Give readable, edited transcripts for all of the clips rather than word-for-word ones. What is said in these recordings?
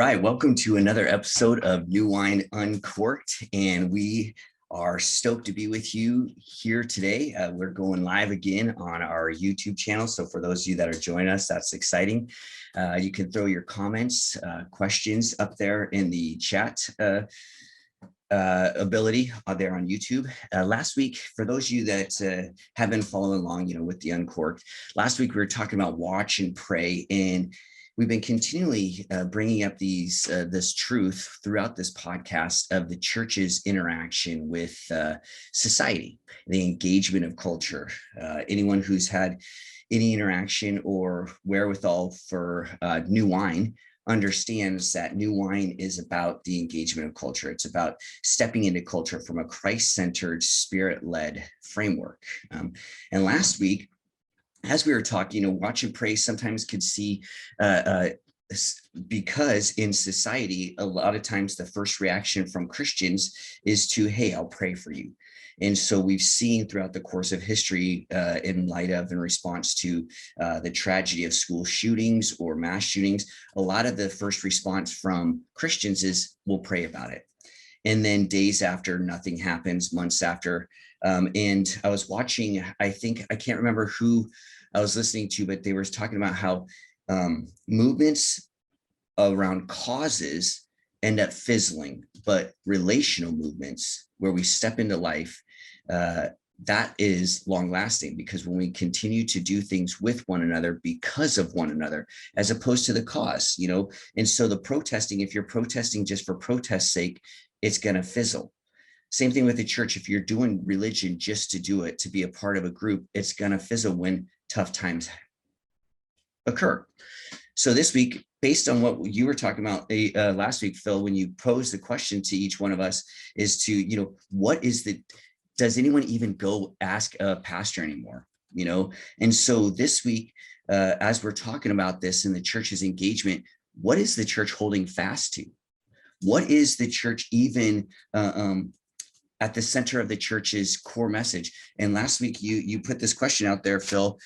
right, welcome to another episode of New Wine Uncorked, and we are stoked to be with you here today. We're going live again on our YouTube channel, so for those of you that are joining us, that's exciting. You can throw your comments, questions up there in the chat ability there on YouTube. Last week, for those of you that have been following along, with the Uncorked, last week we were talking about watch and pray, and we've been continually bringing up this truth throughout this podcast of the church's interaction with society, the engagement of culture. Anyone who's had any interaction or wherewithal for new wine understands that new wine is about the engagement of culture. It's about stepping into culture from a Christ-centered, spirit-led framework. And last week, as we were talking, watch and pray sometimes could see, because in society, a lot of times the first reaction from Christians is to, hey, I'll pray for you. And so we've seen throughout the course of history, in light of, in response to the tragedy of school shootings or mass shootings, a lot of the first response from Christians is, we'll pray about it. And then days after, nothing happens, months after. And I was watching, I can't remember who I was listening to, but they were talking about how movements around causes end up fizzling, but relational movements where we step into life, that is long lasting, because when we continue to do things with one another because of one another, as opposed to the cause, and so the protesting, if you're protesting just for protest's sake, it's going to fizzle. Same thing with the church. If you're doing religion just to do it, to be a part of a group, it's going to fizzle when tough times occur. So this week, based on what you were talking about last week, Phil, when you posed the question to each one of us, is to, does anyone even go ask a pastor anymore? And so this week, as we're talking about this in the church's engagement, what is the church holding fast to? What is the church even at the center of the church's core message? And last week, you put this question out there, Phil,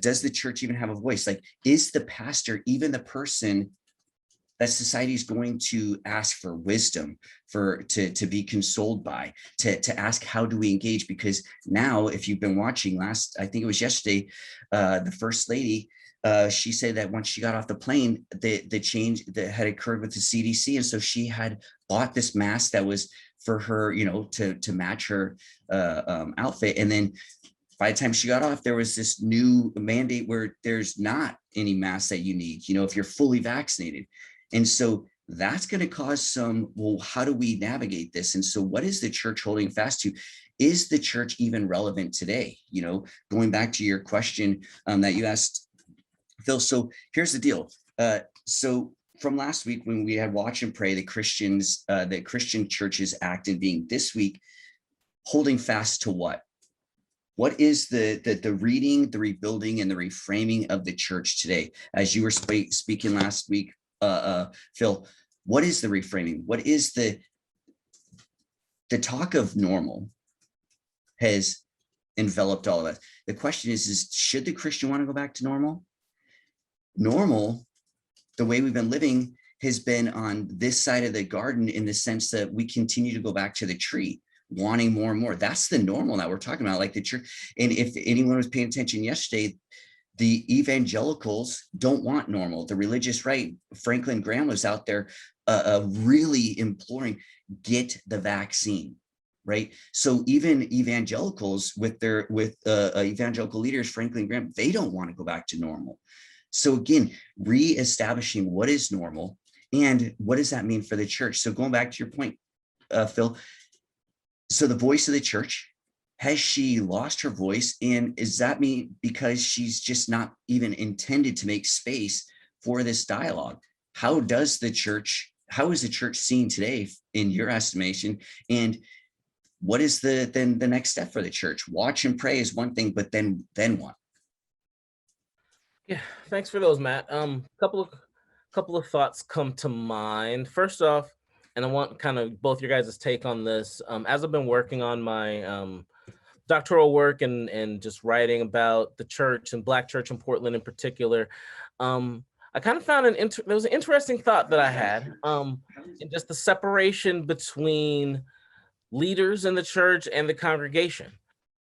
does the church even have a voice? Like, is the pastor even the person that society is going to ask for wisdom, to be consoled by, to ask, how do we engage? Because now, if you've been watching I think it was yesterday, the First Lady, she said that once she got off the plane, the change that had occurred with the CDC. And so she had bought this mask that was for her, to match her outfit. And then by the time she got off, there was this new mandate where there's not any mask that you need, if you're fully vaccinated. And so that's going to cause some, well, how do we navigate this? And so what is the church holding fast to? Is the church even relevant today? Going back to your question that you asked, Phil. So here's the deal. So from last week, when we had watch and pray, the Christian churches act in being, this week, holding fast to what? What is the reading, the rebuilding, and the reframing of the church today? As you were speaking last week, Phil, what is the reframing? What is the talk of normal has enveloped all of us? The question is should the Christian want to go back to normal? Normal, the way we've been living, has been on this side of the garden, in the sense that we continue to go back to the tree, wanting more and more. That's the normal that we're talking about, like the church. And if anyone was paying attention yesterday, the evangelicals don't want normal. The religious right, Franklin Graham was out there really imploring, get the vaccine, right? So even evangelicals with evangelical leaders, Franklin Graham, they don't want to go back to normal. So again, reestablishing what is normal and what does that mean for the church? So going back to your point, Phil, so the voice of the church, has she lost her voice? And is that mean because she's just not even intended to make space for this dialogue? How is the church seen today in your estimation? And what is the next step for the church? Watch and pray is one thing, but then what? Yeah, thanks for those, Matt. Couple of thoughts come to mind. First off, and I want kind of both your guys' take on this. As I've been working on my doctoral work and just writing about the church and Black church in Portland in particular, I I kind of found there was an interesting thought that I had, in just the separation between leaders in the church and the congregation,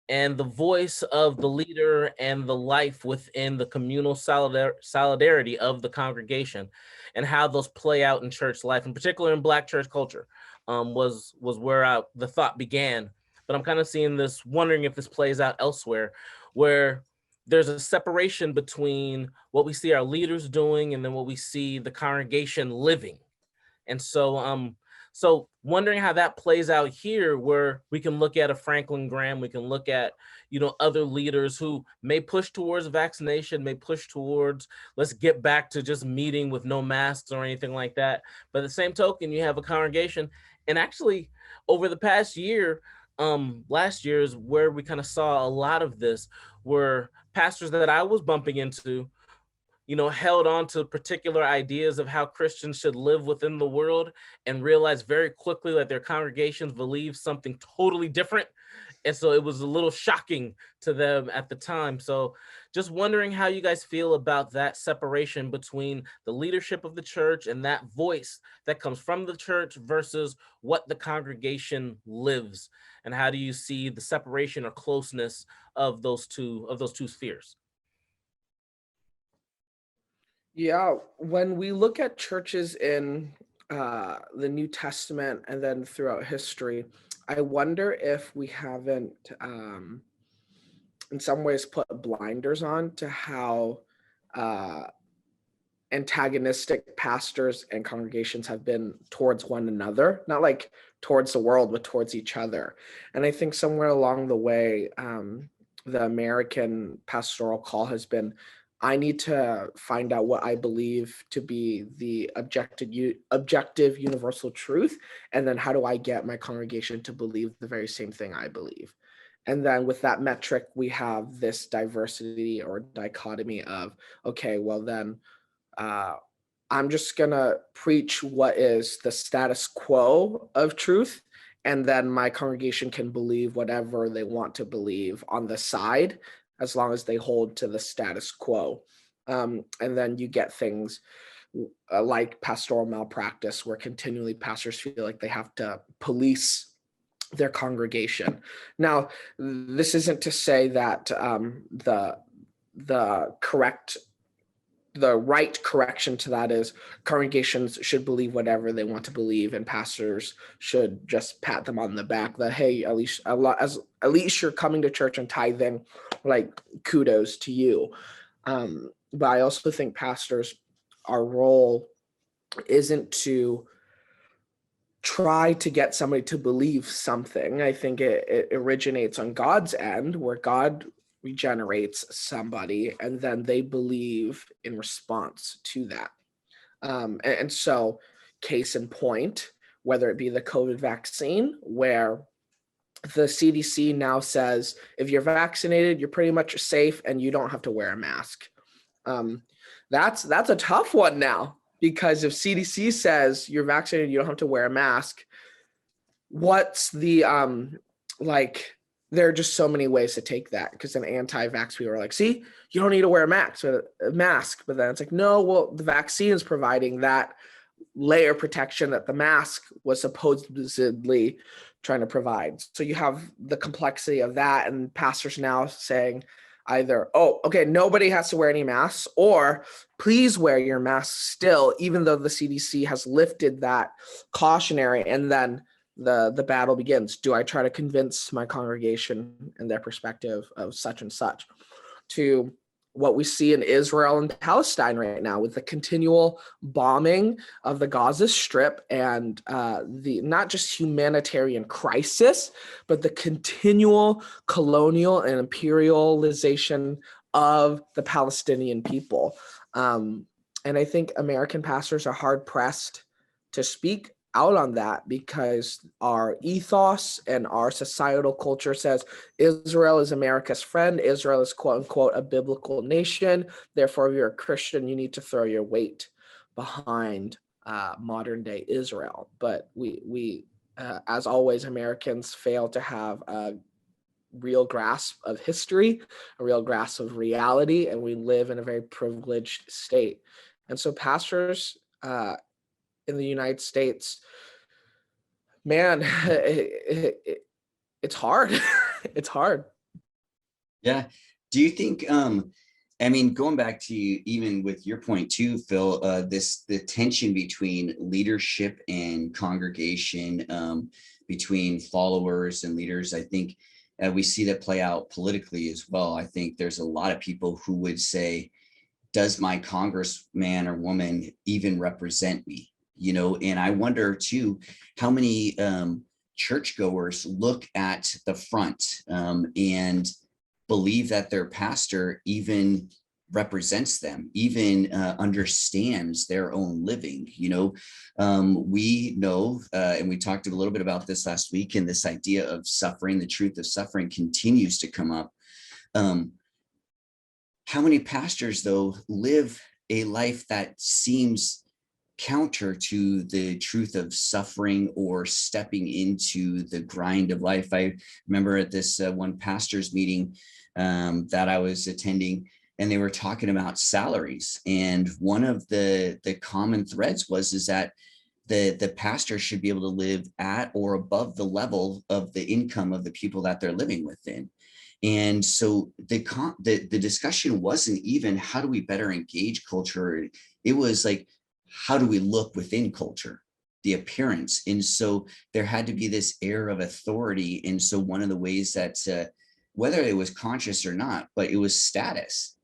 and the voice of the leader and the life within the communal solidarity of the congregation, and how those play out in church life, in particular in Black church culture, was where the thought began. But I'm kind of seeing this, wondering if this plays out elsewhere, where there's a separation between what we see our leaders doing and then what we see the congregation living. And so wondering how that plays out here, where we can look at a Franklin Graham, we can look at, other leaders who may push towards vaccination, may push towards, let's get back to just meeting with no masks or anything like that. But at the same token, you have a congregation, and actually over the past year, last year is where we kind of saw a lot of this, where pastors that I was bumping into, held on to particular ideas of how Christians should live within the world, and realized very quickly that their congregations believed something totally different. And so it was a little shocking to them at the time. So just wondering how you guys feel about that separation between the leadership of the church and that voice that comes from the church versus what the congregation lives. And how do you see the separation or closeness of those two spheres? Yeah, when we look at churches in the New Testament and then throughout history, I wonder if we haven't, in some ways, put blinders on to how uh, antagonistic pastors and congregations have been towards one another, not like towards the world, but towards each other. And I think somewhere along the way, the American pastoral call has been, I need to find out what I believe to be the objective universal truth. And then how do I get my congregation to believe the very same thing I believe? And then with that metric, we have this diversity or dichotomy of, okay, well then I'm just gonna preach what is the status quo of truth, and then my congregation can believe whatever they want to believe on the side, as long as they hold to the status quo. And then you get things like pastoral malpractice, where continually pastors feel like they have to police their congregation. Now, this isn't to say that the right correction to that is congregations should believe whatever they want to believe, and pastors should just pat them on the back that, hey, at least you're coming to church and tithing, like, kudos to you. But I also think pastors, our role isn't to try to get somebody to believe something. I think it originates on God's end, where God regenerates somebody and then they believe in response to that. And so, case in point, whether it be the COVID vaccine, where the CDC now says if you're vaccinated, you're pretty much safe and you don't have to wear a mask. That's a tough one now, because if CDC says you're vaccinated, you don't have to wear a mask, what's the there are just so many ways to take that, because an anti-vax people are like, see, you don't need to wear a mask. But then it's like, no, well, the vaccine is providing that layer protection that the mask was supposedly trying to provide. So you have the complexity of that, and pastors now saying either, oh, okay, nobody has to wear any masks, or please wear your mask still, even though the CDC has lifted that cautionary. And then the battle begins. Do I try to convince my congregation and their perspective of such and such? To what we see in Israel and Palestine right now, with the continual bombing of the Gaza Strip, and the not just humanitarian crisis, but the continual colonial and imperialization of the Palestinian people. And I think American pastors are hard pressed to speak out on that, because our ethos and our societal culture says Israel is America's friend. Israel is, quote unquote, a biblical nation. Therefore, if you're a Christian, you need to throw your weight behind modern day Israel. But we as always, Americans fail to have a real grasp of history, a real grasp of reality, and we live in a very privileged state. And so pastors in the United States, man, it's hard. It's hard. Yeah. Do you think, I mean, going back to even with your point too, Phil, the tension between leadership and congregation, between followers and leaders, I think we see that play out politically as well. I think there's a lot of people who would say, does my congressman or woman even represent me? And I wonder too, how many churchgoers look at the front and believe that their pastor even represents them, even understands their own living. We know, and we talked a little bit about this last week, and this idea of suffering, the truth of suffering continues to come up. How many pastors, though, live a life that seems counter to the truth of suffering or stepping into the grind of life? I remember at this one pastor's meeting that I was attending, and they were talking about salaries. And one of the common threads is that the pastor should be able to live at or above the level of the income of the people that they're living within. And so the discussion wasn't even how do we better engage culture. It was like, how do we look within culture, the appearance? And so there had to be this air of authority. And so one of the ways that whether it was conscious or not, but it was status,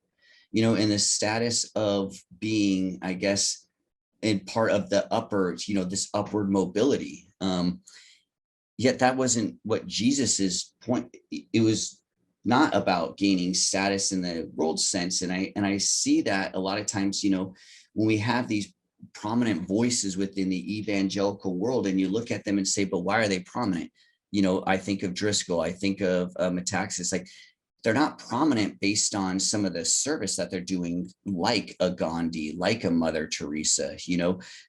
and the status of being, I guess, in part of the upper, this upward mobility. Yet that wasn't what Jesus's point. It was not about gaining status in the world sense. And I see that a lot of times, when we have these prominent voices within the evangelical world, and you look at them and say, but why are they prominent? I think of Driscoll, I think of Metaxas, like they're not prominent based on some of the service that they're doing, like a Gandhi, like a Mother Teresa.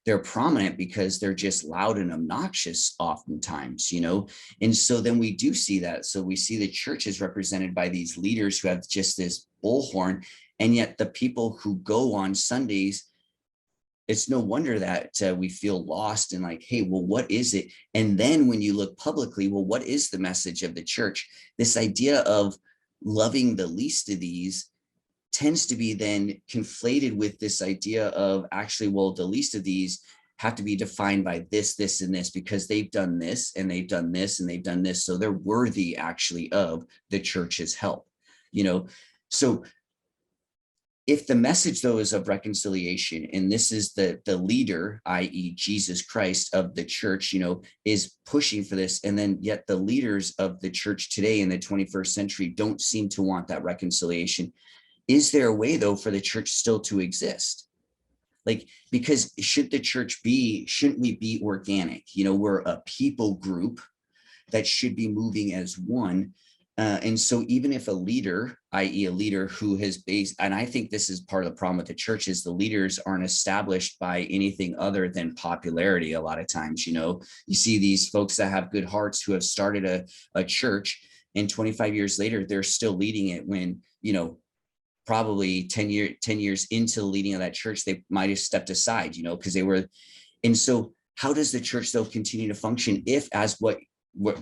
They're prominent because they're just loud and obnoxious oftentimes, and so then we do see that. So we see the church is represented by these leaders who have just this bullhorn, and yet the people who go on Sundays, it's no wonder that we feel lost and like, hey, well, what is it? And then when you look publicly, well, what is the message of the church? This idea of loving the least of these tends to be then conflated with this idea of actually, well, the least of these have to be defined by this, this, and this, because they've done this and they've done this and they've done this. So they're worthy actually of the church's help, So if the message, though, is of reconciliation, and this is the leader, i.e. Jesus Christ of the church, is pushing for this, and then yet the leaders of the church today in the 21st century don't seem to want that reconciliation. Is there a way, though, for the church still to exist? Like, because shouldn't we be organic? We're a people group that should be moving as one. And so even if a leader, i.e. a leader who has based, and I think this is part of the problem with the church, is the leaders aren't established by anything other than popularity. A lot of times, you see these folks that have good hearts who have started a church, and 25 years later, they're still leading it when, probably 10 years into the leading of that church, they might have stepped aside, because they were. And so how does the church though continue to function if, as what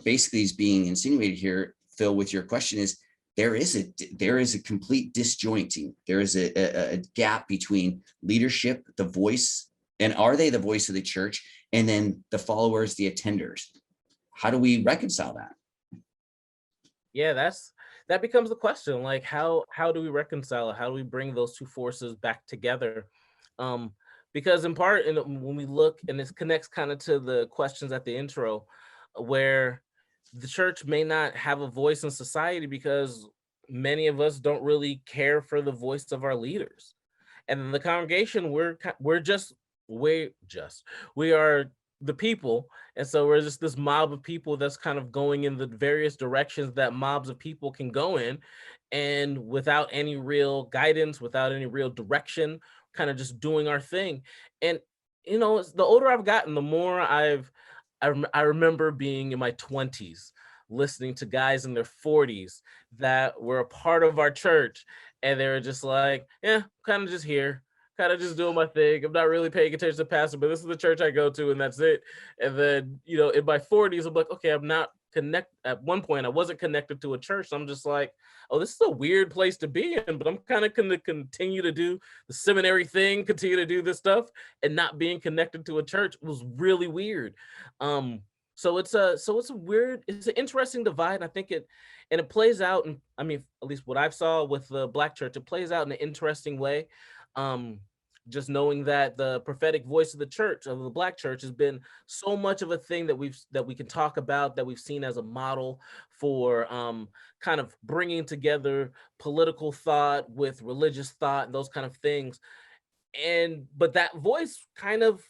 basically is being insinuated here, Phil, with your question, is there is a complete disjointing. There is a gap between leadership, the voice, and are they the voice of the church, and then the followers, the attenders? How do we reconcile that? Yeah, that becomes the question. Like, how do we reconcile it? How do we bring those two forces back together? Because in part, when we look, and this connects kind of to the questions at the intro, where the church may not have a voice in society because many of us don't really care for the voice of our leaders, and in the congregation, we are the people, and so we're just this mob of people that's kind of going in the various directions that mobs of people can go in, and without any real guidance, without any real direction, kind of just doing our thing. And the older I've gotten, the more I remember being in my 20s, listening to guys in their 40s that were a part of our church, and they were just like, yeah, kind of just here, kind of just doing my thing. I'm not really paying attention to pastor, but this is the church I go to, and that's it. And then, you know, in my 40s, I'm like, okay, I'm not connect. At one point, I wasn't connected to a church. So I'm just like, oh, this is a weird place to be in, but I'm kind of going to continue to do the seminary thing, continue to do this stuff, and not being connected to a church was really weird. So it's a weird, it's an interesting divide. I think it plays out, and I mean, at least what I've saw with the Black church, it plays out in an interesting way. Just knowing that the prophetic voice of the church, of the Black church, has been so much of a thing that we can talk about, that we've seen as a model for kind of bringing together political thought with religious thought and those kind of things. But that voice kind of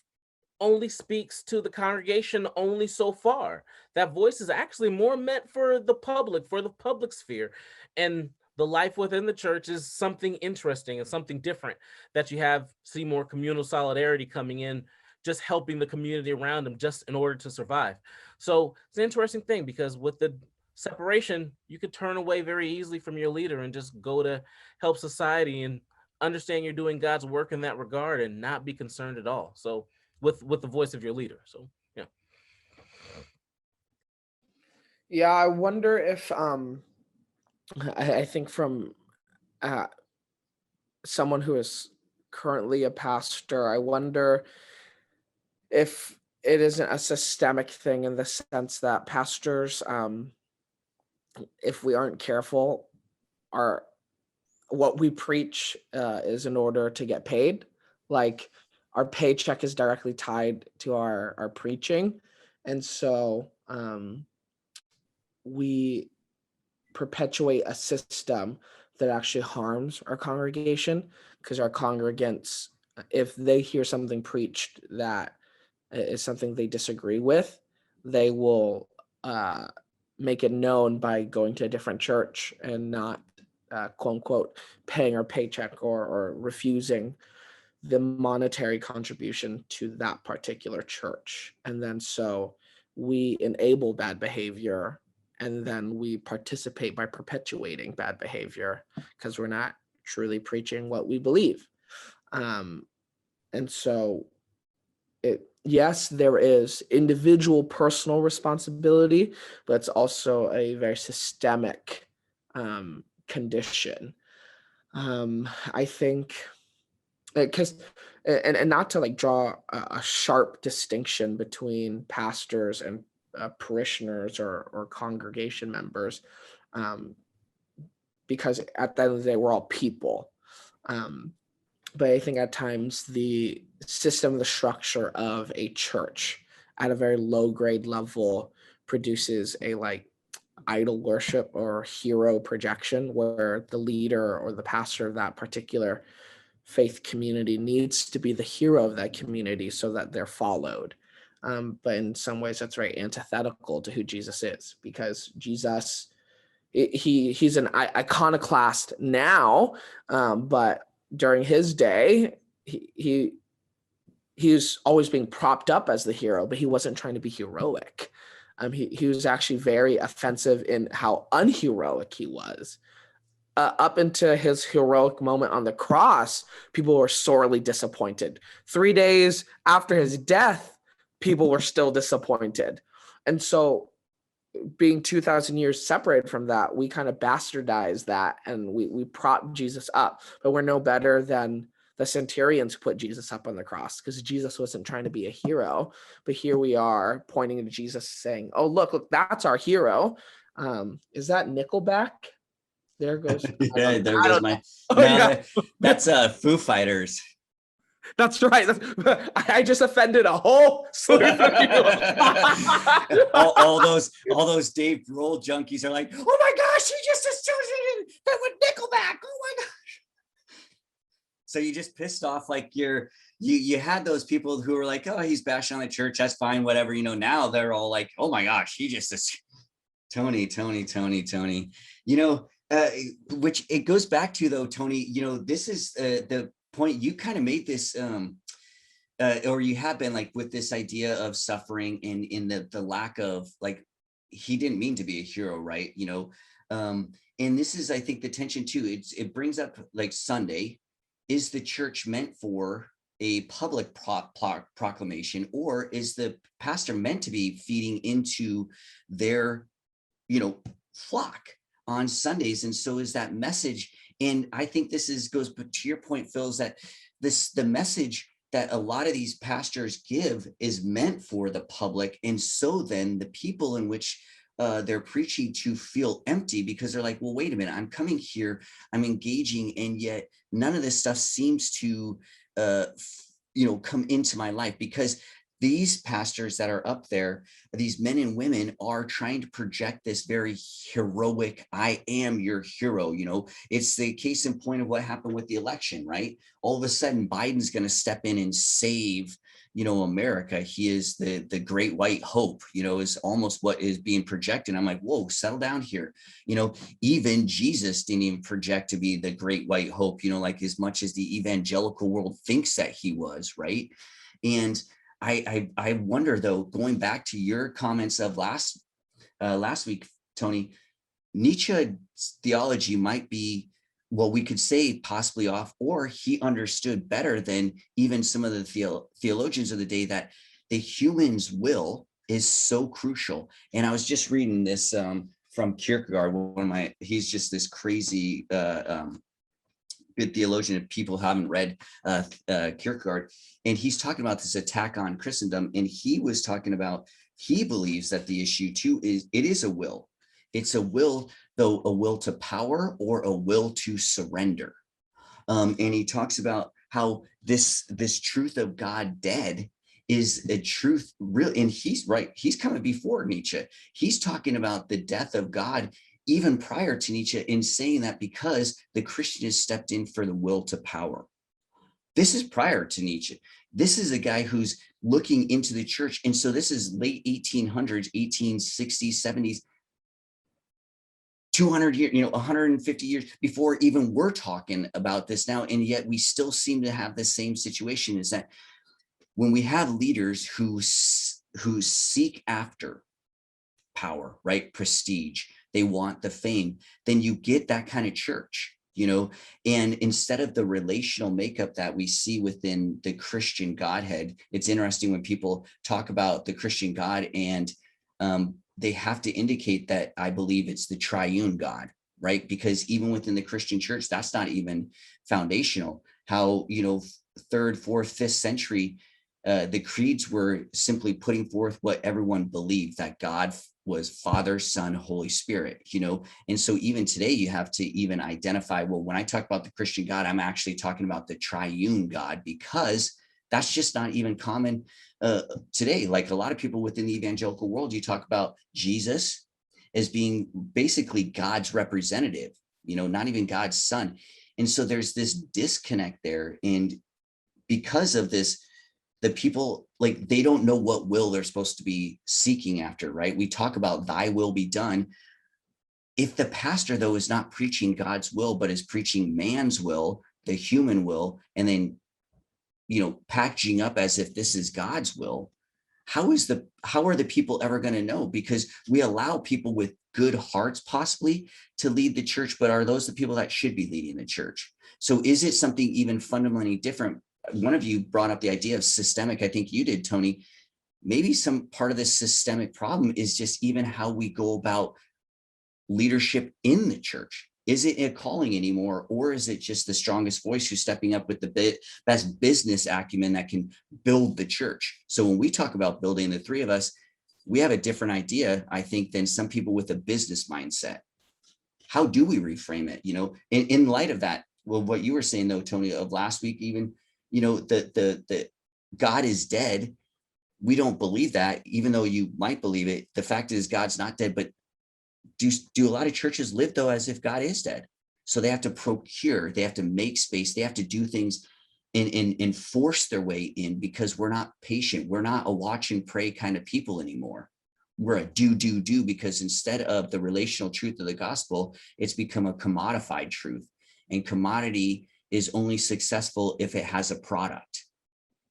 only speaks to the congregation only so far. That voice is actually more meant for the public sphere. And the life within the church is something interesting and something different, that you see more communal solidarity coming in, just helping the community around them just in order to survive. So it's an interesting thing, because with the separation, you could turn away very easily from your leader and just go to help society and understand you're doing God's work in that regard and not be concerned at all. So with the voice of your leader. So yeah. Yeah, I wonder if I think from someone who is currently a pastor, I wonder if it isn't a systemic thing, in the sense that pastors, if we aren't careful, are what we preach is in order to get paid. Like, our paycheck is directly tied to our preaching. And so we perpetuate a system that actually harms our congregation, because our congregants, if they hear something preached that is something they disagree with, they will make it known by going to a different church and not quote unquote paying our paycheck, or refusing the monetary contribution to that particular church. And then so we enable bad behavior, and then we participate by perpetuating bad behavior, because we're not truly preaching what we believe. And so yes, there is individual personal responsibility, but it's also a very systemic condition. I think, because and not to like draw a sharp distinction between pastors and parishioners or congregation members, because at the end of the day, we're all people. But I think at times the system, the structure of a church at a very low grade level produces a like idol worship or hero projection, where the leader or the pastor of that particular faith community needs to be the hero of that community so that they're followed. But in some ways, that's very antithetical to who Jesus is, because Jesus, he's an iconoclast now, but during his day, he was always being propped up as the hero, but he wasn't trying to be heroic. He was actually very offensive in how unheroic he was. Up into his heroic moment on the cross, people were sorely disappointed. 3 days after his death, people were still disappointed. And so, being 2,000 years separated from that, we kind of bastardized that, and we prop Jesus up. But we're no better than the centurions who put Jesus up on the cross, because Jesus wasn't trying to be a hero. But here we are pointing to Jesus saying, oh, look, that's our hero. Is that Nickelback? There goes. Yeah, there goes my. No, yeah. That's Foo Fighters. That's right. I just offended a whole slew of people. all those Dave Grohl junkies are like, oh my gosh, he just associated that with Nickelback. Oh my gosh. So you just pissed off, like you had those people who were like, oh, he's bashing on the church, that's fine, whatever. Now they're all like, oh my gosh, he just is Tony. Which it goes back to, though, Tony, this is the point you kind of made this, or you have been, like, with this idea of suffering and in the lack of, like, he didn't mean to be a hero, right? And this is, I think, the tension too. It brings up, like, Sunday is the church meant for a public proclamation, or is the pastor meant to be feeding into their, flock on Sundays? And so is that message. And I think this goes to your point, Phil, is that the message that a lot of these pastors give is meant for the public. And so then the people in which they're preaching to feel empty, because they're like, well, wait a minute, I'm coming here, I'm engaging, and yet none of this stuff seems to come into my life, because these pastors that are up there, these men and women, are trying to project this very heroic, I am your hero. It's the case in point of what happened with the election, right? All of a sudden, Biden's going to step in and save, America. He is the great white hope, is almost what is being projected. I'm like, whoa, settle down here. Even Jesus didn't even project to be the great white hope, like as much as the evangelical world thinks that he was, right? And I wonder, though, going back to your comments of last week, Tony, Nietzsche's theology might be, well, we could say possibly off, or he understood better than even some of the theologians of the day that the human's will is so crucial. And I was just reading this from Kierkegaard, he's just this crazy good theologian. If people haven't read Kierkegaard, and he's talking about this attack on Christendom, and he was talking about, he believes that the issue too is a will. It's a will, though, a will to power or a will to surrender. And he talks about how this truth of God dead is a truth real, and he's right. He's coming before Nietzsche. He's talking about the death of God even prior to Nietzsche, in saying that because the Christian has stepped in for the will to power. This is prior to Nietzsche. This is a guy who's looking into the church. And so this is late 1800s, 1860s, 70s, 200 years, 150 years before even we're talking about this now. And yet we still seem to have the same situation, is that when we have leaders who seek after power, right? Prestige, they want the fame, then you get that kind of church, and instead of the relational makeup that we see within the Christian Godhead. It's interesting when people talk about the Christian God, and they have to indicate that I believe it's the triune God, right? Because even within the Christian church, that's not even foundational. How, 3rd, 4th, 5th century, the creeds were simply putting forth what everyone believed, that God was Father, Son, Holy Spirit, and so even today you have to even identify, well, when I talk about the Christian God, I'm actually talking about the triune God, because that's just not even common today. Like a lot of people within the evangelical world, you talk about Jesus as being basically God's representative, not even God's son. And so there's this disconnect there. And because of this, the people, like, they don't know what will they're supposed to be seeking after, right? We talk about thy will be done. If the pastor, though, is not preaching God's will, but is preaching man's will, the human will, and then, packaging up as if this is God's will, how are the people ever going to know? Because we allow people with good hearts possibly to lead the church, but are those the people that should be leading the church? So is it something even fundamentally different? One of you brought up the idea of systemic. I think you did, Tony. Maybe some part of this systemic problem is just even how we go about leadership in the church. Is it a calling anymore, or is it just the strongest voice who's stepping up with the best business acumen that can build the church? So when we talk about building, the three of us, we have a different idea, I think, than some people with a business mindset. How do we reframe it? In light of that, well, what you were saying, though, Tony, of last week, even, the God is dead. We don't believe that, even though you might believe it. The fact is God's not dead, but do a lot of churches live, though, as if God is dead? So they have to procure, they have to make space, they have to do things and force their way in, because we're not patient. We're not a watch and pray kind of people anymore. We're a do, because instead of the relational truth of the gospel, it's become a commodified truth. And commodity is only successful if it has a product.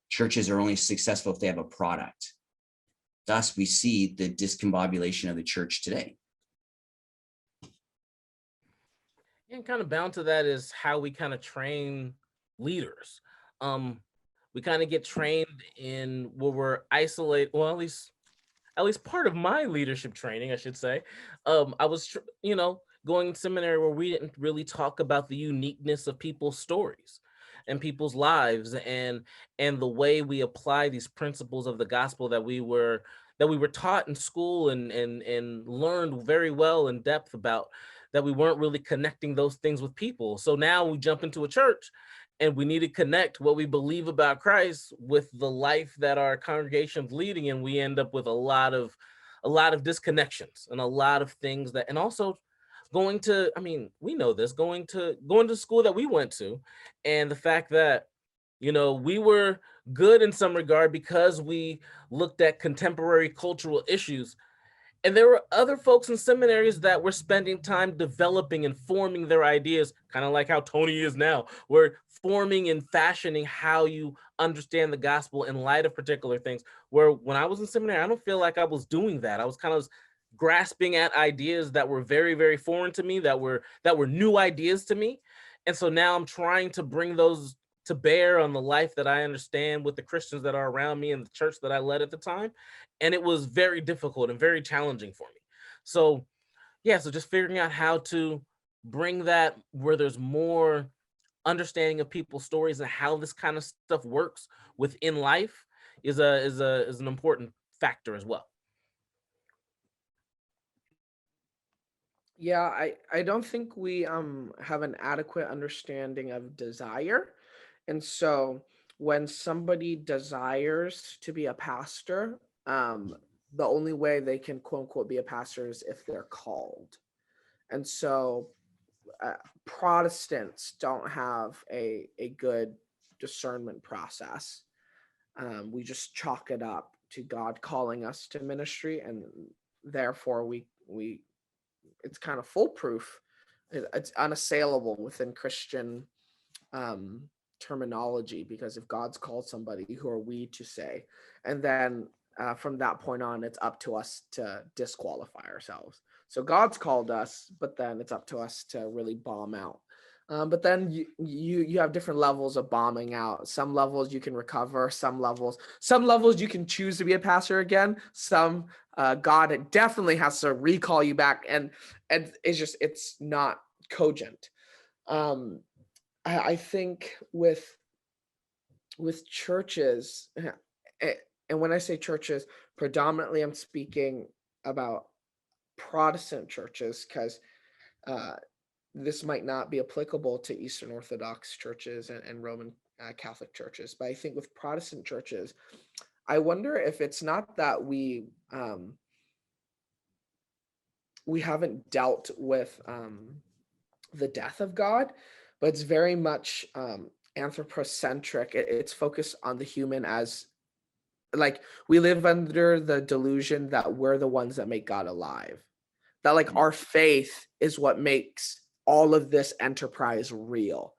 Churches are only successful if they have a product. Thus, we see the discombobulation of the church today. And kind of bound to that is how we kind of train leaders. We kind of get trained in where we're isolated. Well, at least part of my leadership training, I should say. I was, going to seminary where we didn't really talk about the uniqueness of people's stories and people's lives, and the way we apply these principles of the gospel that we were taught in school and learned very well in depth about, that we weren't really connecting those things with people. So now we jump into a church and we need to connect what we believe about Christ with the life that our congregation's leading, and we end up with a lot of disconnections and a lot of things that, and also going to, I mean, we know this, going to school that we went to, and the fact that, we were good in some regard because we looked at contemporary cultural issues. And there were other folks in seminaries that were spending time developing and forming their ideas, kind of like how Tony is now. We're forming and fashioning how you understand the gospel in light of particular things. Where when I was in seminary, I don't feel like I was doing that. I was kind of grasping at ideas that were very, very foreign to me, that were new ideas to me. And so now I'm trying to bring those to bear on the life that I understand with the Christians that are around me and the church that I led at the time. And it was very difficult and very challenging for me. So yeah, so just figuring out how to bring that where there's more understanding of people's stories and how this kind of stuff works within life is an important factor as well. Yeah, I don't think we have an adequate understanding of desire. And so when somebody desires to be a pastor, the only way they can quote unquote be a pastor is if they're called. And so Protestants don't have a good discernment process. We just chalk it up to God calling us to ministry, and therefore we it's kind of foolproof. It's unassailable within Christian terminology, because if God's called somebody, who are we to say? And then from that point on, it's up to us to disqualify ourselves. So God's called us, but then it's up to us to really bomb out. But then you have different levels of bombing out. Some levels you can recover. Some levels you can choose to be a pastor again. Some God definitely has to recall you back, and it's not cogent. I think with churches, and when I say churches, predominantly I'm speaking about Protestant churches, because this might not be applicable to Eastern Orthodox churches and Roman Catholic churches. But I think with Protestant churches, I wonder if it's not that we haven't dealt with the death of God, but it's very much anthropocentric. It's focused on the human, as like we live under the delusion that we're the ones that make God alive, that like our faith is what makes all of this enterprise real.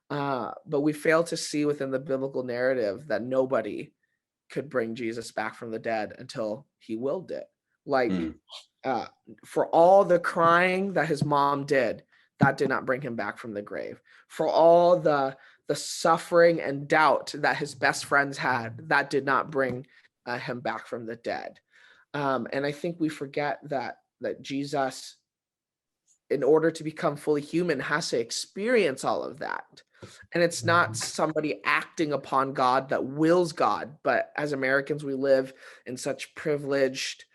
But we fail to see within the biblical narrative that nobody could bring Jesus back from the dead until he willed it. Like for all the crying that his mom did, that did not bring him back from the grave. For all the suffering and doubt that his best friends had, that did not bring him back from the dead. And I think we forget that Jesus, in order to become fully human, has to experience all of that. And it's not somebody acting upon God that wills God, but as Americans, we live in such privileged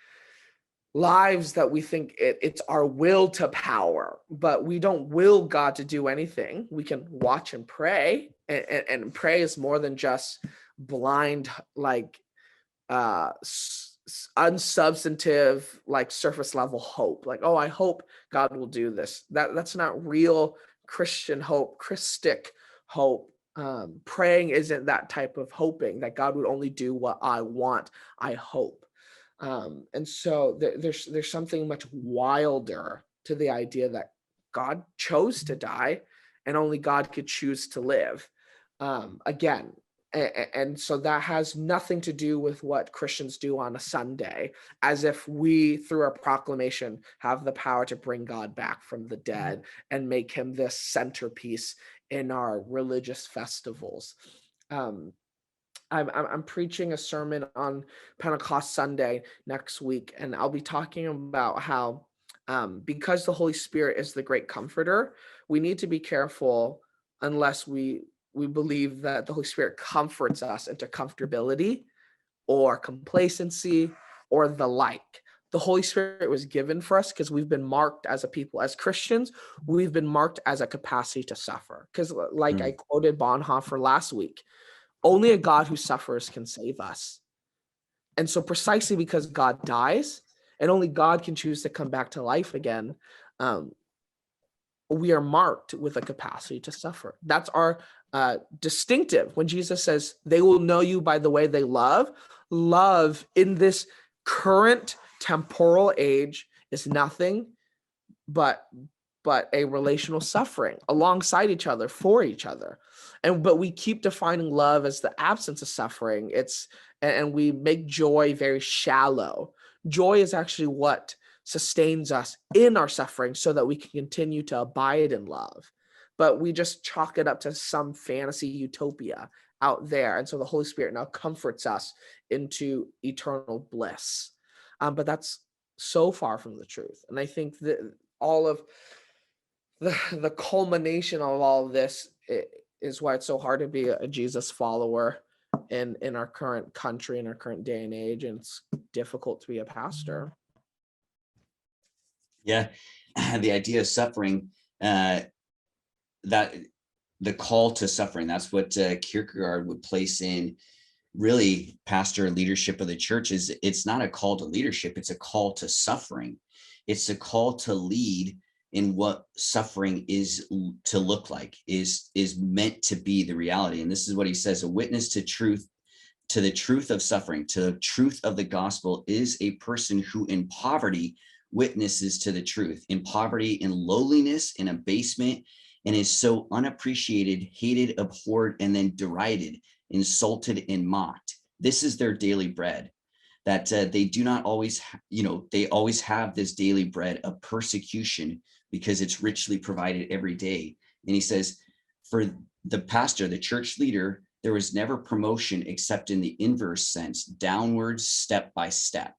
lives that we think it's our will to power, but we don't will God to do anything. We can watch and pray, and pray is more than just blind, like unsubstantive, like surface level hope, like, oh, I hope God will do this. That's not real Christian hope, Christic hope. Praying isn't that type of hoping that God would only do what I want, I hope. And so there's something much wilder to the idea that God chose to die and only God could choose to live. Again, and so that has nothing to do with what Christians do on a Sunday, as if we, through our proclamation, have the power to bring God back from the dead and make him this centerpiece in our religious festivals. I'm preaching a sermon on Pentecost Sunday next week, and I'll be talking about how because the Holy Spirit is the great comforter, we need to be careful unless we believe that the Holy Spirit comforts us into comfortability or complacency or the like. The Holy Spirit was given for us because we've been marked as a people, as Christians, we've been marked as a capacity to suffer. Because like I quoted Bonhoeffer last week, only a God who suffers can save us. And so precisely because God dies and only God can choose to come back to life again, we are marked with a capacity to suffer. That's our distinctive. When Jesus says, they will know you by the way they love, love in this current temporal age is nothing but a relational suffering alongside each other, for each other. But we keep defining love as the absence of suffering. And we make joy very shallow. Joy is actually what sustains us in our suffering so that we can continue to abide in love. But we just chalk it up to some fantasy utopia out there. And so the Holy Spirit now comforts us into eternal bliss. But that's so far from the truth. And I think that all of the culmination of all of this is why it's so hard to be a Jesus follower in our current country, in our current day and age, and it's difficult to be a pastor. Yeah, the idea of suffering, that the call to suffering, that's what Kierkegaard would place in really pastor leadership of the church. Is it's not a call to leadership, it's a call to suffering. It's a call to lead in what suffering is to look like, is meant to be the reality. And this is what he says: a witness to truth, to the truth of suffering, to the truth of the gospel, is a person who in poverty witnesses to the truth, in poverty, in lowliness, in abasement, and is so unappreciated, hated, abhorred, and then derided, insulted, and mocked. This is their daily bread. That they do not always, they always have this daily bread of persecution because it's richly provided every day. And he says, for the pastor, the church leader, there was never promotion except in the inverse sense, downwards, step by step.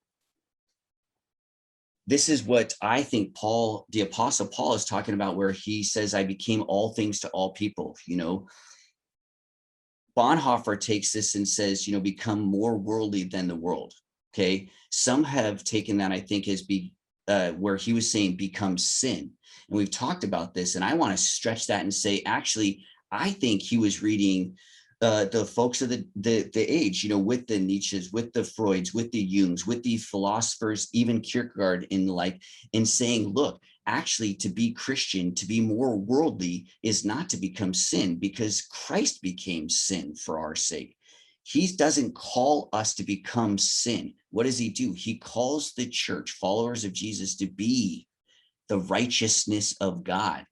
This is what I think Paul, the Apostle Paul, is talking about, where he says, I became all things to all people. Bonhoeffer takes this and says, become more worldly than the world. Okay. Some have taken that, I think, as where he was saying become sin. And we've talked about this, and I want to stretch that and say, actually, I think he was reading the folks of the age, with the Nietzsches, with the Freuds, with the Jungs, with the philosophers, even Kierkegaard, and saying, look, actually, to be Christian, to be more worldly, is not to become sin, because Christ became sin for our sake. He doesn't call us to become sin. What does he do? He calls the church, followers of Jesus, to be the righteousness of God.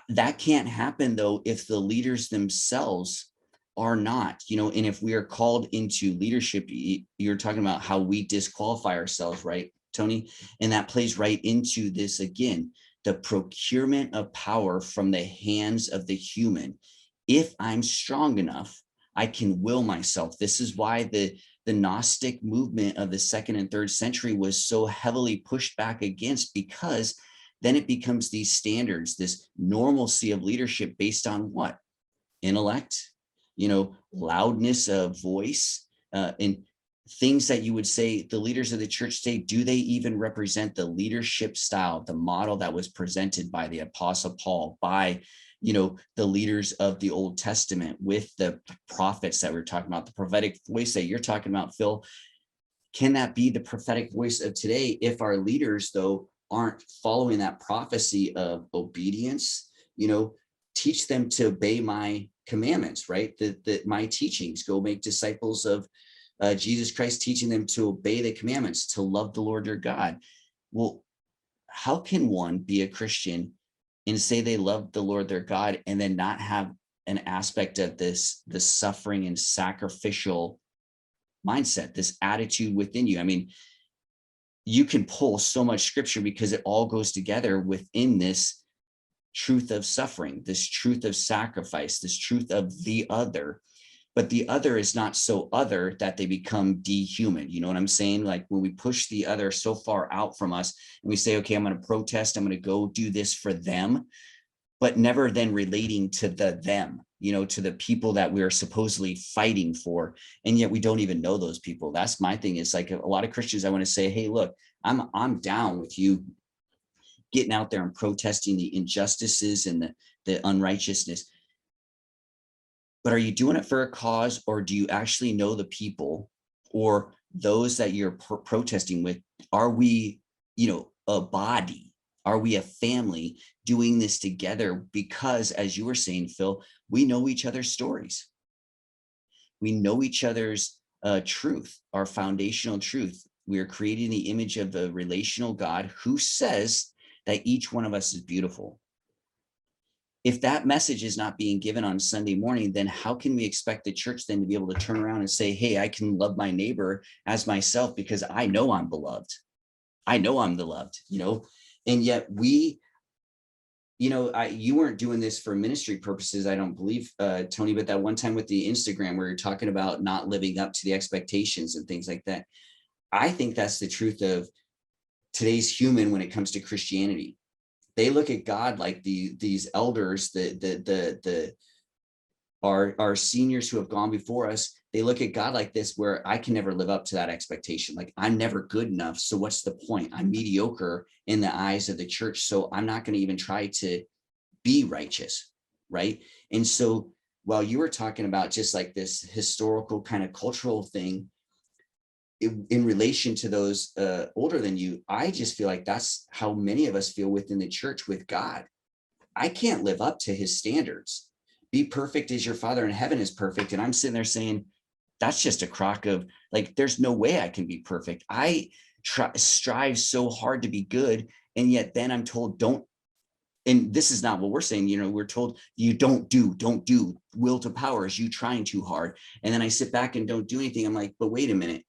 That can't happen, though, if the leaders themselves are not, and if we are called into leadership, you're talking about how we disqualify ourselves, right, Tony? And that plays right into this again, the procurement of power from the hands of the human. If I'm strong enough, I can will myself. This is why the Gnostic movement of the 2nd and 3rd century was so heavily pushed back against, because then it becomes these standards, this normalcy of leadership based on what? Intellect, loudness of voice, and things that you would say the leaders of the church today, do they even represent the leadership style, the model that was presented by the Apostle Paul, by the leaders of the Old Testament, with the prophets that we're talking about, the prophetic voice that you're talking about, Phil? Can that be the prophetic voice of today if our leaders, though, aren't following that prophecy of obedience? Teach them to obey my commandments, right? That my teachings, go make disciples of Jesus Christ, teaching them to obey the commandments, to love the Lord their God. Well, how can one be a Christian and say they love the Lord their God and then not have an aspect of the suffering and sacrificial mindset, this attitude within you? I mean, you can pull so much scripture because it all goes together within this truth of suffering, this truth of sacrifice, this truth of the other. But the other is not so other that they become dehuman. You know what I'm saying? Like when we push the other so far out from us and we say, okay, I'm going to protest, I'm going to go do this for them, but never then relating to them, you know, to the people that we're supposedly fighting for. And yet we don't even know those people. That's my thing. Is like a lot of Christians, I want to say, hey, look, I'm down with you getting out there and protesting the injustices and the unrighteousness. But are you doing it for a cause, or do you actually know the people or those that you're protesting with? Are we, you know, a body? Are we a family doing this together? Because as you were saying, Phil, we know each other's stories. We know each other's truth, our foundational truth. We are creating the image of a relational God who says that each one of us is beautiful. If that message is not being given on Sunday morning, then how can we expect the church then to be able to turn around and say, hey, I can love my neighbor as myself because I know I'm beloved. I know I'm the loved, you know, and yet we, you know, you weren't doing this for ministry purposes, I don't believe, Tony, but that one time with the Instagram where you're talking about not living up to the expectations and things like that. I think that's the truth of today's human when it comes to Christianity. They look at God like these elders, our seniors who have gone before us. They look at God like this, where I can never live up to that expectation. Like I'm never good enough. So what's the point? I'm mediocre in the eyes of the church. So I'm not going to even try to be righteous. Right. And so while you were talking about just like this historical kind of cultural thing, in relation to those older than you, I just feel like that's how many of us feel within the church with God. I can't live up to his standards. Be perfect as your Father in heaven is perfect. And I'm sitting there saying, that's just a crock of like, there's no way I can be perfect. I strive so hard to be good. And yet then I'm told, don't. And this is not what we're saying. You know, we're told you don't do. Will to power is you trying too hard. And then I sit back and don't do anything. I'm like, but wait a minute.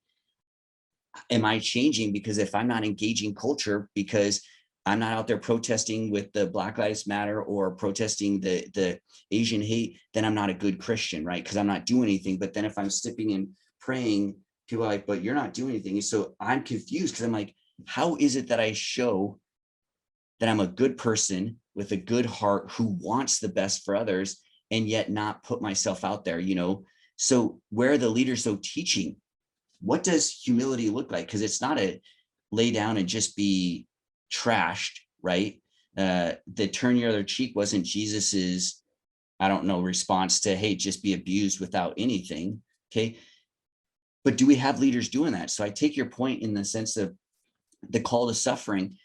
Am I changing? Because if I'm not engaging culture, because I'm not out there protesting with the Black Lives Matter or protesting the Asian hate, then I'm not a good Christian, right? Because I'm not doing anything. But then if I'm sipping and praying, people are like, but you're not doing anything. So I'm confused because I'm like, how is it that I show that I'm a good person with a good heart who wants the best for others and yet not put myself out there, you know? So where are the leaders so teaching? What does humility look like? Because it's not a lay down and just be trashed, right? The turn your other cheek wasn't Jesus's, I don't know, response to, hey, just be abused without anything. Okay. But do we have leaders doing that? So I take your point in the sense of the call to suffering.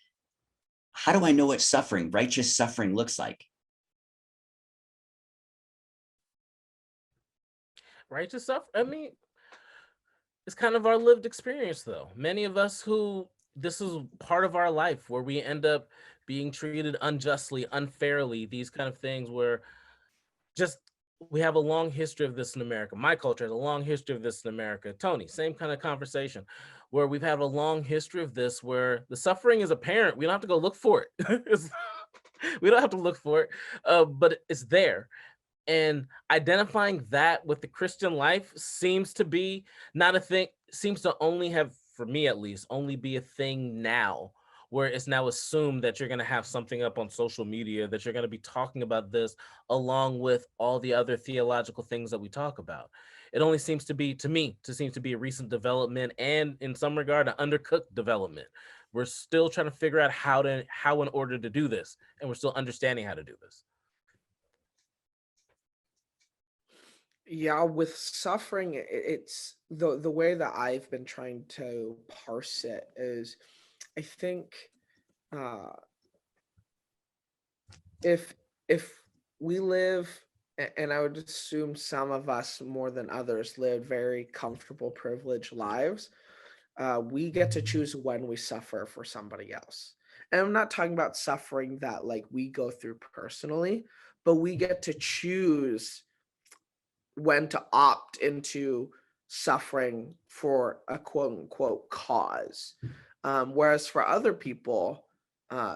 How do I know what suffering, righteous suffering looks like? Righteous suffering. I mean, it's kind of our lived experience, though. Many of us who this is part of our life where we end up being treated unjustly, unfairly, these kind of things where just we have a long history of this in America. My culture has a long history of this in America. Tony, same kind of conversation where we've had a long history of this where the suffering is apparent. We don't have to go look for it. We don't have to look for it, but it's there. And identifying that with the Christian life seems to be not a thing, seems to only have, for me at least, only be a thing now, where it's now assumed that you're going to have something up on social media, that you're going to be talking about this along with all the other theological things that we talk about. It only seems to be, to me, seems to be a recent development, and in some regard, an undercooked development. We're still trying to figure out how in order to do this, and we're still understanding how to do this. Yeah, with suffering, it's the way that I've been trying to parse it is, I think, uh, if we live, and I would assume some of us more than others live very comfortable, privileged lives, we get to choose when we suffer for somebody else. And I'm not talking about suffering that like we go through personally, but we get to choose when to opt into suffering for a quote unquote cause. Whereas for other people, uh,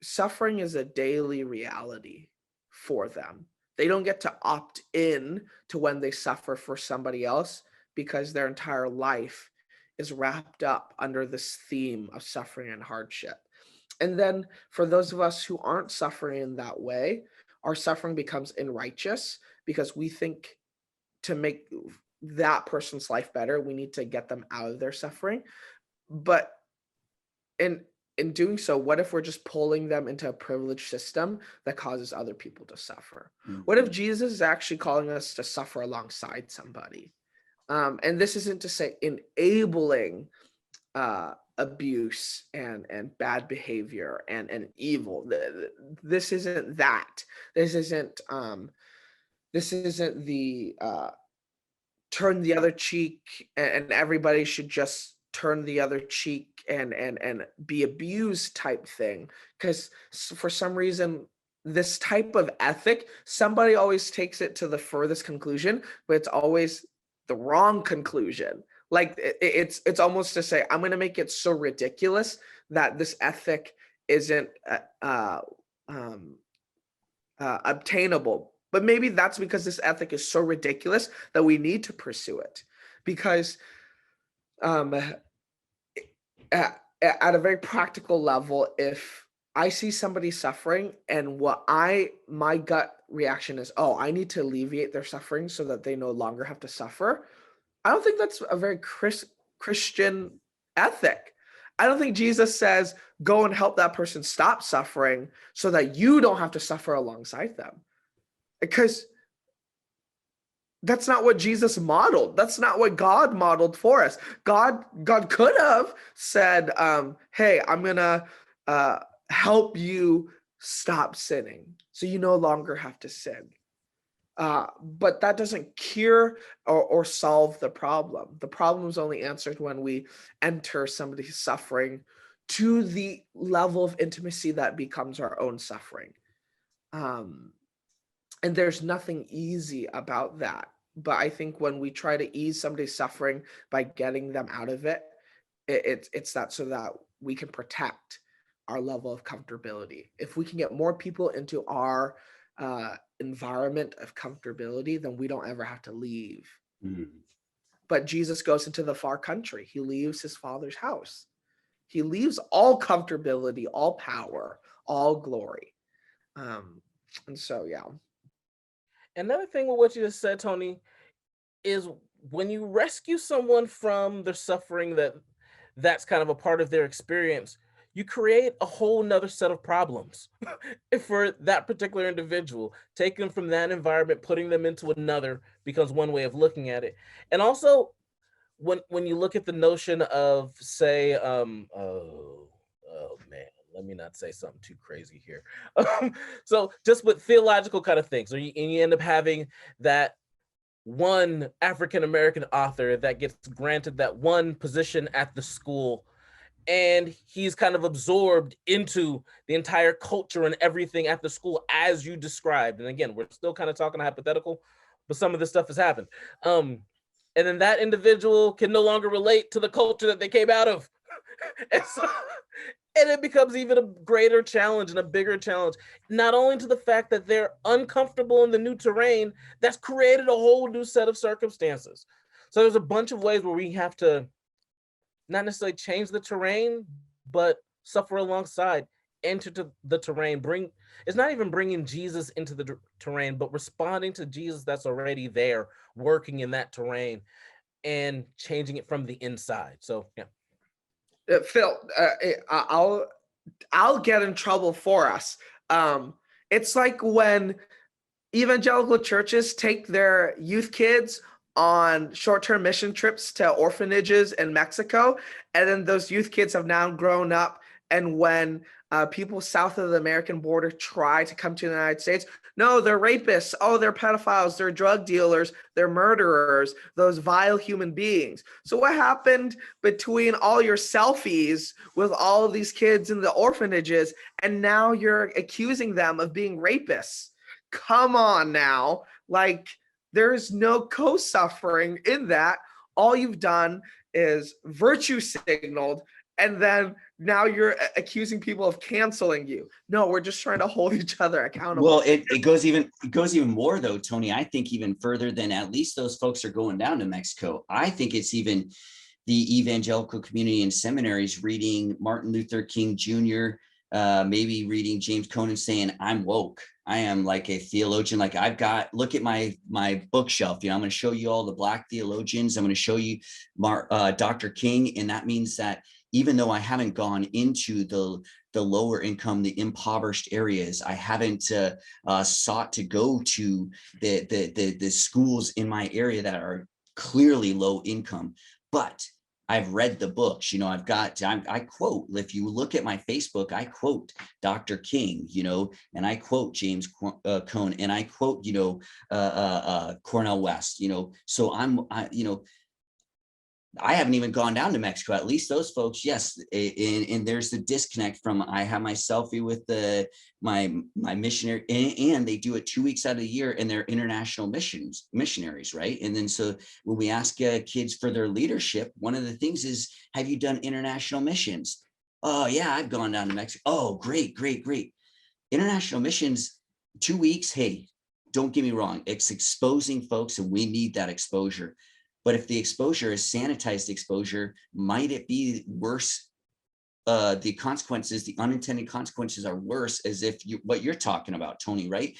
suffering is a daily reality for them. They don't get to opt in to when they suffer for somebody else, because their entire life is wrapped up under this theme of suffering and hardship. And then for those of us who aren't suffering in that way, our suffering becomes unrighteous because we think to make that person's life better, we need to get them out of their suffering. But in doing so, what if we're just pulling them into a privileged system that causes other people to suffer? What if Jesus is actually calling us to suffer alongside somebody? And this isn't to say enabling abuse and bad behavior and evil. This isn't that. This isn't the turn the other cheek and everybody should just turn the other cheek and be abused type thing. Because for some reason, this type of ethic, somebody always takes it to the furthest conclusion, but it's always the wrong conclusion. Like it's almost to say, I'm going to make it so ridiculous that this ethic isn't obtainable. But maybe that's because this ethic is so ridiculous that we need to pursue it. Because at a very practical level, if I see somebody suffering and my gut reaction is, oh, I need to alleviate their suffering so that they no longer have to suffer, I don't think that's a very Christian ethic. I don't think Jesus says, go and help that person stop suffering so that you don't have to suffer alongside them. Because that's not what Jesus modeled. That's not what God modeled for us. God could have said, hey, I'm going to help you stop sinning so you no longer have to sin. But that doesn't cure or solve the problem. The problem is only answered when we enter somebody's suffering to the level of intimacy that becomes our own suffering. And there's nothing easy about that. But I think when we try to ease somebody's suffering by getting them out of it, it's that so that we can protect our level of comfortability. If we can get more people into our environment of comfortability, then we don't ever have to leave. But Jesus goes into the far country. He leaves his Father's house. He leaves all comfortability, all power, all glory. And so, yeah. Another thing with what you just said, Tony, is when you rescue someone from their suffering, that's kind of a part of their experience, you create a whole nother set of problems for that particular individual. Taking them from that environment, putting them into another becomes one way of looking at it. And also, when you look at the notion of, say, oh man, let me not say something too crazy here. So just with theological kind of things, and you end up having that one African-American author that gets granted that one position at the school, and he's kind of absorbed into the entire culture and everything at the school as you described. And again, we're still kind of talking hypothetical, but some of this stuff has happened. And then that individual can no longer relate to the culture that they came out of. And it becomes even a greater challenge and a bigger challenge, not only to the fact that they're uncomfortable in the new terrain, that's created a whole new set of circumstances. So there's a bunch of ways where we have to not necessarily change the terrain, but suffer alongside, enter to the terrain. It's not even bringing Jesus into the terrain, but responding to Jesus that's already there, working in that terrain and changing it from the inside. So, yeah. Phil, I'll get in trouble for us. It's like when evangelical churches take their youth kids on short-term mission trips to orphanages in Mexico, and then those youth kids have now grown up, and when people south of the American border try to come to the United States, no, they're rapists, oh, they're pedophiles, they're drug dealers, they're murderers, those vile human beings. So what happened between all your selfies with all of these kids in the orphanages, and now you're accusing them of being rapists? Come on now, like, there's no co-suffering in that. All you've done is virtue signaled And then now you're accusing people of canceling you. No, we're just trying to hold each other accountable. Well, it goes even more though, Tony. I think even further than at least those folks are going down to Mexico. I think it's even the evangelical community and seminaries reading Martin Luther King Jr., maybe reading James Cone saying, I'm woke. I am like a theologian. Like look at my bookshelf. I'm going to show you all the Black theologians. I'm going to show you Dr. King. And that means that even though I haven't gone into the lower income, the impoverished areas, I haven't sought to go to the schools in my area that are clearly low income, but I've read the books, I quote, if you look at my Facebook, I quote Dr. King, and I quote James Cone, and I quote, Cornel West, so I haven't even gone down to Mexico. At least those folks, yes. And there's the disconnect from I have my selfie with my missionary, and they do it 2 weeks out of the year, and they're international missionaries, right? And then so when we ask kids for their leadership, one of the things is, have you done international missions? Oh yeah, I've gone down to Mexico. Oh, great. International missions, 2 weeks. Hey, don't get me wrong. It's exposing folks, and we need that exposure. But if the exposure is sanitized exposure, might it be worse? The consequences, the unintended consequences are worse, as if what you're talking about, Tony, right?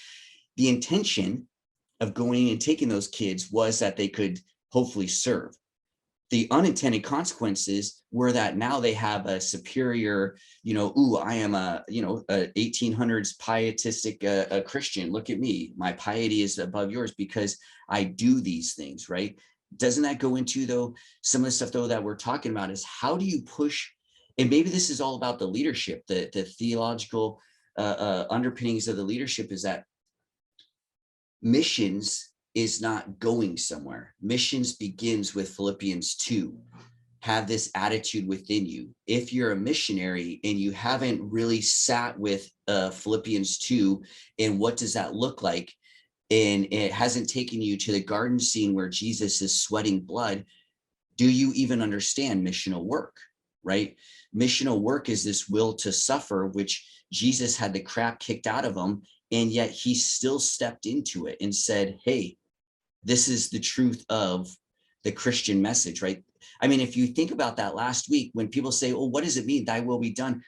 The intention of going and taking those kids was that they could hopefully serve. The unintended consequences were that now they have a superior, I am a 1800s pietistic Christian. Look at me. My piety is above yours because I do these things, right? Doesn't that go into, though, some of the stuff, though, that we're talking about is how do you push, and maybe this is all about the leadership, the theological underpinnings of the leadership is that missions is not going somewhere. Missions begins with Philippians 2. Have this attitude within you. If you're a missionary and you haven't really sat with Philippians 2, and what does that look like? And it hasn't taken you to the garden scene where Jesus is sweating blood, do you even understand missional work, right? Missional work is this will to suffer, which Jesus had the crap kicked out of him, and yet he still stepped into it and said, hey, this is the truth of the Christian message, right? I mean, if you think about that last week, when people say, oh, what does it mean, thy will be done?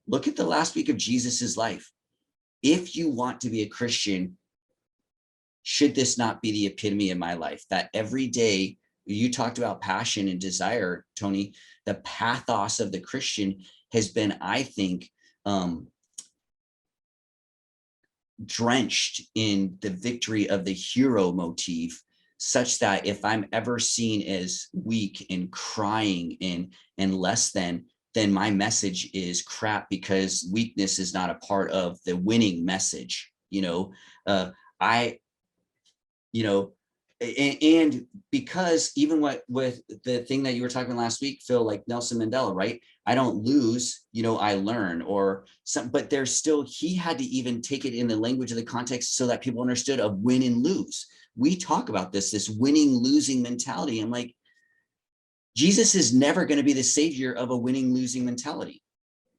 Look at the last week of Jesus's life. If you want to be a Christian, should this not be the epitome of my life? That every day, you talked about passion and desire, Tony, the pathos of the Christian has been, I think, drenched in the victory of the hero motif, such that if I'm ever seen as weak and crying and less than, then my message is crap, because weakness is not a part of the winning message. And because even with the thing that you were talking last week, Phil, like Nelson Mandela, right? I don't lose, I learn, or some, but there's still, he had to even take it in the language of the context so that people understood of win and lose. We talk about this winning, losing mentality. I'm like, Jesus is never going to be the savior of a winning, losing mentality,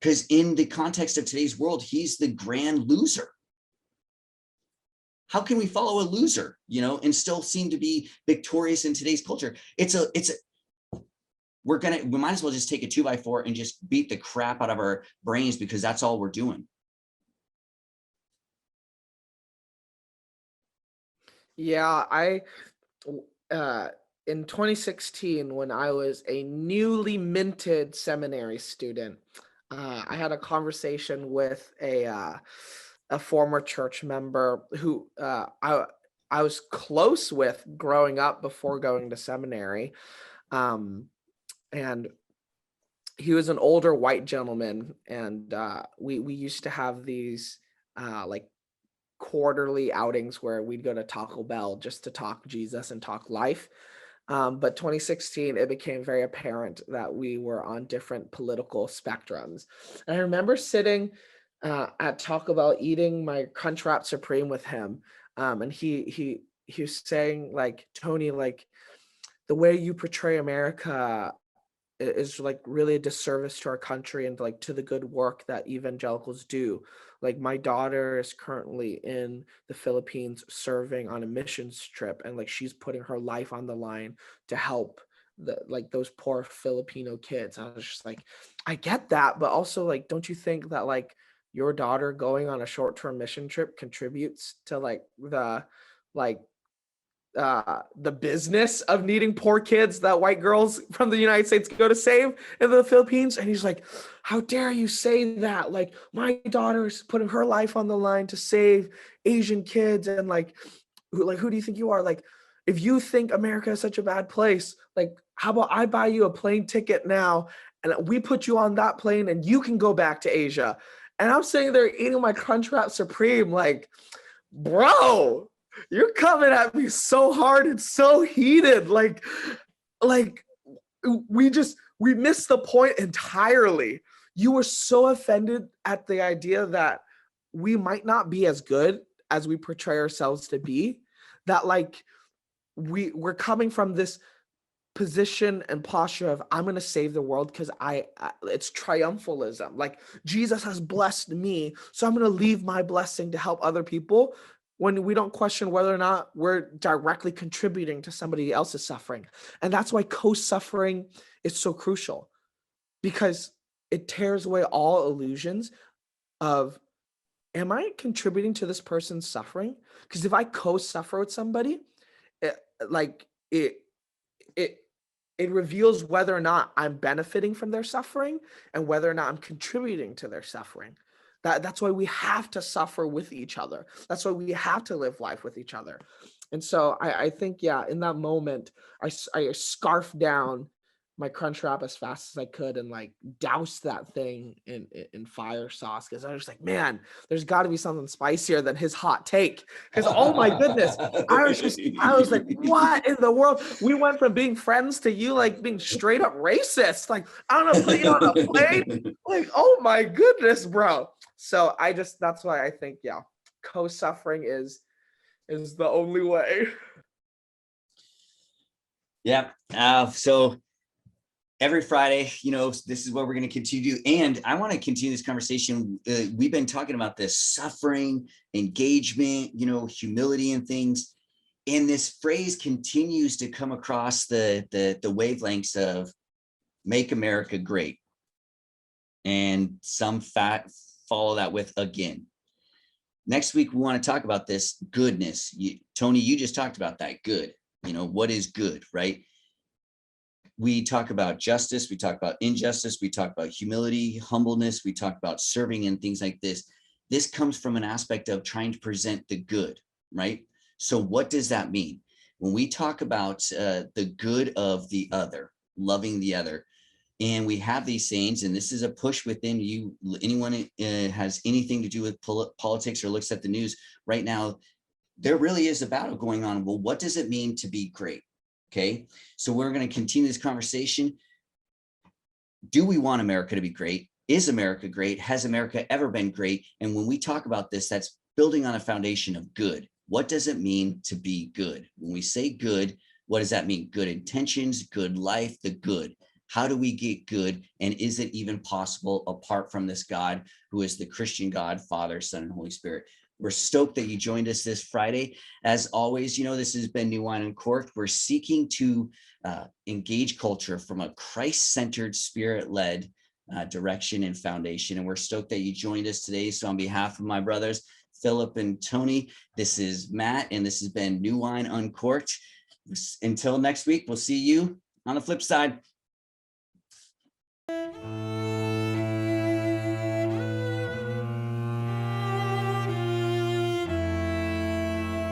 because in the context of today's world, he's the grand loser. How can we follow a loser, and still seem to be victorious in today's culture? We might as well just take a 2x4 and just beat the crap out of our brains, because that's all we're doing. Yeah, in 2016, when I was a newly minted seminary student, I had a conversation with a former church member who I was close with growing up before going to seminary. And he was an older white gentleman, and we used to have these like quarterly outings where we'd go to Taco Bell just to talk Jesus and talk life. But 2016, it became very apparent that we were on different political spectrums. And I remember sitting at Taco Bell eating my Crunchwrap Supreme with him. And he was saying, like, Tony, like, the way you portray America is like really a disservice to our country and like to the good work that evangelicals do. Like my daughter is currently in the Philippines serving on a missions trip, and like she's putting her life on the line to help those poor Filipino kids. I was just like, I get that, but also like, don't you think that like your daughter going on a short-term mission trip contributes to like the business of needing poor kids that white girls from the United States go to save in the Philippines? And he's like, how dare you say that? Like, my daughter's putting her life on the line to save Asian kids. And like, who do you think you are? Like, if you think America is such a bad place, like, how about I buy you a plane ticket now and we put you on that plane and you can go back to Asia? And I'm sitting there eating my Crunchwrap Supreme, like, bro, you're coming at me so hard and so heated. Like we missed the point entirely. You were so offended at the idea that we might not be as good as we portray ourselves to be, that like we're coming from this position and posture of I'm going to save the world because it's triumphalism. Like Jesus has blessed me, so I'm going to leave my blessing to help other people, when we don't question whether or not we're directly contributing to somebody else's suffering. And that's why co-suffering is so crucial, because it tears away all illusions of, am I contributing to this person's suffering? Because if I co-suffer with somebody, it reveals whether or not I'm benefiting from their suffering and whether or not I'm contributing to their suffering. That's why we have to suffer with each other. That's why we have to live life with each other. And so I think, yeah, in that moment, I scarfed down my Crunchwrap as fast as I could and like doused that thing in fire sauce, because I was like, man, there's got to be something spicier than his hot take. Because oh my goodness, I was like, what in the world? We went from being friends to you like being straight up racist. Like, I don't know, put you on a plane. Like, oh my goodness, bro. So that's why I think, yeah, co-suffering is the only way. Yeah. So every Friday, this is what we're going to continue to do. And I want to continue this conversation. We've been talking about this suffering, engagement, humility and things. And this phrase continues to come across the wavelengths of make America great. And some follow that with again. Next week, we want to talk about this goodness. Tony, you just talked about that good. What is good, right? We talk about justice, we talk about injustice, we talk about humility, humbleness, we talk about serving and things like this. This comes from an aspect of trying to present the good, right? So what does that mean? When we talk about the good of the other, loving the other, and we have these sayings, and this is a push within you, anyone has anything to do with politics or looks at the news right now, there really is a battle going on. Well, what does it mean to be great? Okay, so we're going to continue this conversation. Do we want America to be great? Is America great? Has America ever been great? And when we talk about this, that's building on a foundation of good. What does it mean to be good? When we say good, what does that mean? Good intentions, good life, the good. How do we get good? And is it even possible apart from this God who is the Christian God, Father, Son, and Holy Spirit? We're stoked that you joined us this Friday. As always, this has been New Wine UnCorked. We're seeking to engage culture from a Christ-centered, Spirit-led direction and foundation. And we're stoked that you joined us today. So on behalf of my brothers, Philip and Tony, this is Matt, and this has been New Wine UnCorked. Until next week, we'll see you on the flip side.